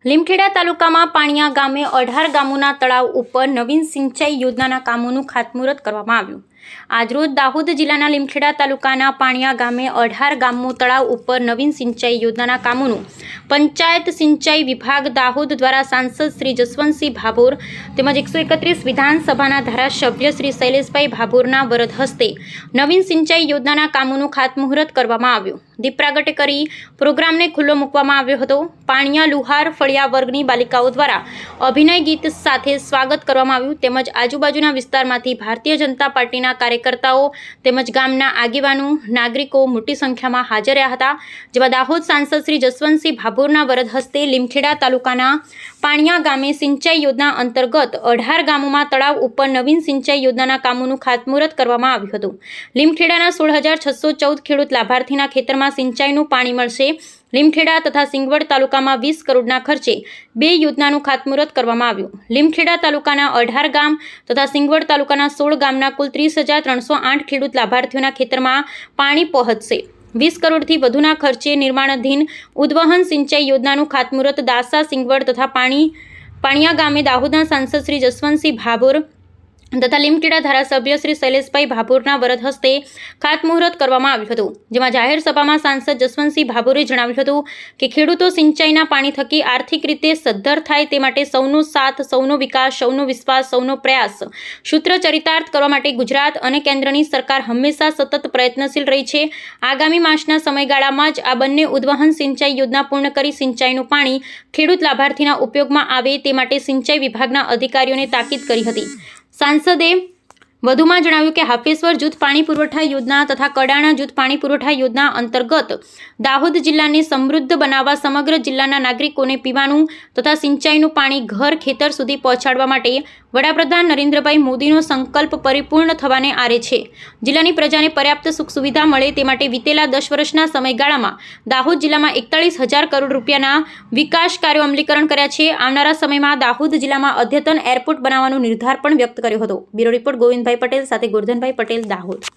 લીમખેડા તાલુકામાં પાણીયા ગામે 18 ગામોના તળાવ ઉપર નવીન સિંચાઈ યોજનાના કામોનું ખાતમુહૂર્ત કરવામાં આવ્યું। આજરોજ દાહોદ જિલ્લાના લીમખેડા તાલુકાના પાણીયા ગામે 18 ગામો તળાવ ઉપર નવીન સિંચાઈ યોજનાના કામોનું પંચાયત સિંચાઈ વિભાગ દાહોદ દ્વારા સાંસદ શ્રી જસવંતસિંહ ભાભોર તેમજ 131 વિધાનસભાના ધારાસભ્ય શ્રી શૈલેષભાઈ ભાભોરના વરદ હસ્તે નવીન સિંચાઈ યોજનાના કામોનું ખાતમુહૂર્ત કરવામાં આવ્યું। દીપ પ્રાગટ્ય કરી પ્રોગ્રામને ખુલ્લો મૂકવામાં આવ્યો હતો। પાણીયા લુહાર ફળિયા વર્ગની બાલિકાઓ દ્વારા અભિનય ગીત સાથે સ્વાગત કરવામાં આવ્યું તેમજ આજુબાજુના વિસ્તારમાંથી ભારતીય જનતા પાર્ટીના કાર્યકર્તાઓ તેમજ ગામના આગેવાનો નાગરિકો મોટી સંખ્યામાં હાજર રહ્યા હતા। જેમાં દાહોદ સાંસદ શ્રી જસવંતસિંહ ભાભોરના વરદ હસ્તે લીમખેડા તાલુકાના પાણીયા ગામે સિંચાઈ યોજના અંતર્ગત 18 ગામોમાં તળાવ ઉપર નવીન સિંચાઈ યોજનાના કામોનું ખાતમુહૂર્ત કરવામાં આવ્યું હતું। લીમખેડાના 16,614 ખેડૂત લાભાર્થીના ખેતરમાં સિંચાઈનું પાણી મળશે। લીમખેડા તથા સિંગવડ તાલુકામાં 20 કરોડના ખર્ચે 2 યોજનાનું ખાતમુહૂર્ત કરવામાં આવ્યું। લીમખેડા તાલુકાના 18 ગામ તથા સિંગવડ તાલુકાના 16 ગામના કુલ 30,308 ખેડૂત લાભાર્થીઓના ખેતરમાં પાણી પહોંચશે। 20 કરોડથી વધુના ખર્ચે નિર્માણાધીન ઉદ્વહન સિંચાઈ યોજનાનું ખાતમુહૂર્ત દાસા સિંગવડ તથા પાણીયા ગામે દાહોદના સાંસદ શ્રી જસવંતસિંહ ભાભોર તથા લીમખેડા ધારાસભ્ય શ્રી શૈલેષભાઈ ભાભોરના વરદ હસ્તે ખાતમુહૂર્ત કરવામાં આવ્યું હતું। જેમાં જાહેર સભામાં સાંસદ જસવંતસિંહ ભાભોરે જણાવ્યું હતું કે ખેડૂતો સિંચાઈના પાણી થકી આર્થિક રીતે સદ્ધર થાય તે માટે સૌનો સાથ, સૌનો વિકાસ, સૌનો વિશ્વાસ, સૌનો પ્રયાસ સૂત્ર ચરિતાર્થ કરવા માટે ગુજરાત અને કેન્દ્રની સરકાર હંમેશા સતત પ્રયત્નશીલ રહી છે। આગામી માસના સમયગાળામાં જ આ બંને ઉદ્વહન સિંચાઈ યોજના પૂર્ણ કરી સિંચાઈનું પાણી ખેડૂત લાભાર્થીના ઉપયોગમાં આવે તે માટે સિંચાઈ વિભાગના અધિકારીઓને તાકીદ કરી હતી। સાંસદે વધુમાં જણાવ્યું કે હાફેશ્વર જૂથ પાણી પુરવઠા યોજના તથા કડાણા જૂથ પાણી પુરવઠા યોજના અંતર્ગત દાહોદ જિલ્લાને સમૃદ્ધ બનાવવા સમગ્ર જિલ્લાના નાગરિકોને પીવાનું તથા સિંચાઈનું પાણી ઘર ખેતર સુધી પહોંચાડવા માટે વડાપ્રધાન નરેન્દ્રભાઈ મોદીનો સંકલ્પ પરિપૂર્ણ થવાને આરે છે। જિલ્લાની પ્રજાને પર્યાપ્ત સુખ સુવિધા મળે તે માટે વિતેલા 10 વર્ષના સમયગાળામાં દાહોદ જિલ્લામાં 41,000 કરોડ રૂપિયાના વિકાસ કાર્યો અમલીકરણ કર્યા છે। આવનારા સમયમાં દાહોદ જિલ્લામાં અદ્યતન એરપોર્ટ બનાવવાનો નિર્ધાર પણ વ્યક્ત કર્યો હતો। બ્યુરો રિપોર્ટ ગોવિંદભાઈ પટેલ સાથે ગોરધનભાઈ પટેલ, દાહોદ।